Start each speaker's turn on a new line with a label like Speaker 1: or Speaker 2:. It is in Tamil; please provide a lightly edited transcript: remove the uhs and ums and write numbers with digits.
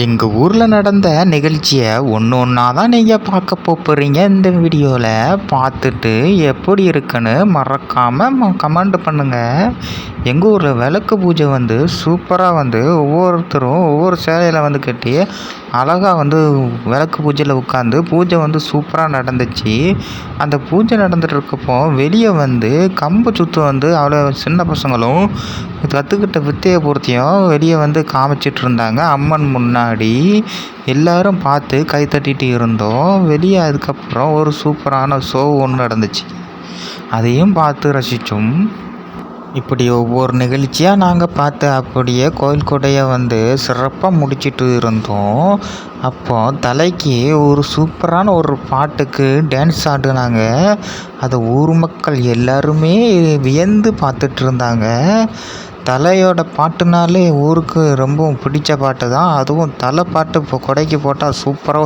Speaker 1: எங்கள் ஊரில் நடந்த நிகழ்ச்சியை ஒன்று ஒன்றா தான் நீங்கள் பார்க்க போகிறீங்க. இந்த வீடியோவில் பார்த்துட்டு எப்படி இருக்குன்னு மறக்காமல் கமெண்ட் பண்ணுங்கள். எங்கள் ஊரில் விளக்கு பூஜை சூப்பராக ஒவ்வொருத்தரும் ஒவ்வொரு சேலையில் கட்டி அழகாக விளக்கு பூஜையில் உட்காந்து பூஜை சூப்பராக நடந்துச்சு. அந்த பூஜை நடந்துட்டு இருக்கப்போ வெளியே கம்பு சுற்று அவ்வளோ சின்ன பசங்களும் கற்றுக்கிட்ட வித்தையை பொறுத்தையும் வெளியே காமிச்சிட்டு இருந்தாங்க. அம்மன் முன்னாடி எல்லாரும் பார்த்து கை தட்டிட்டு இருந்தோம். வெளியே அதுக்கப்புறம் ஒரு சூப்பரான ஷோ ஒன்று நடந்துச்சு. அதையும் பார்த்து ரசித்தோம். இப்படி ஒவ்வொரு நிகழ்ச்சியாக நாங்கள் பார்த்து அப்படியே கோயில் கொடையை சிறப்பாக முடிச்சிட்டு இருந்தோம். அப்போ தலைக்கு ஒரு சூப்பரான ஒரு பாட்டுக்கு டான்ஸ் ஆடினாங்க. அதை ஊர் மக்கள் எல்லாருமே வியந்து பார்த்துட்டு இருந்தாங்க. தலையோட பாட்டுனாலே ஊருக்கு ரொம்பவும் பிடிச்ச பாட்டு தான். அதுவும் தலை பாட்டு இப்போ கொடைக்கு போட்டால் சூப்பர்.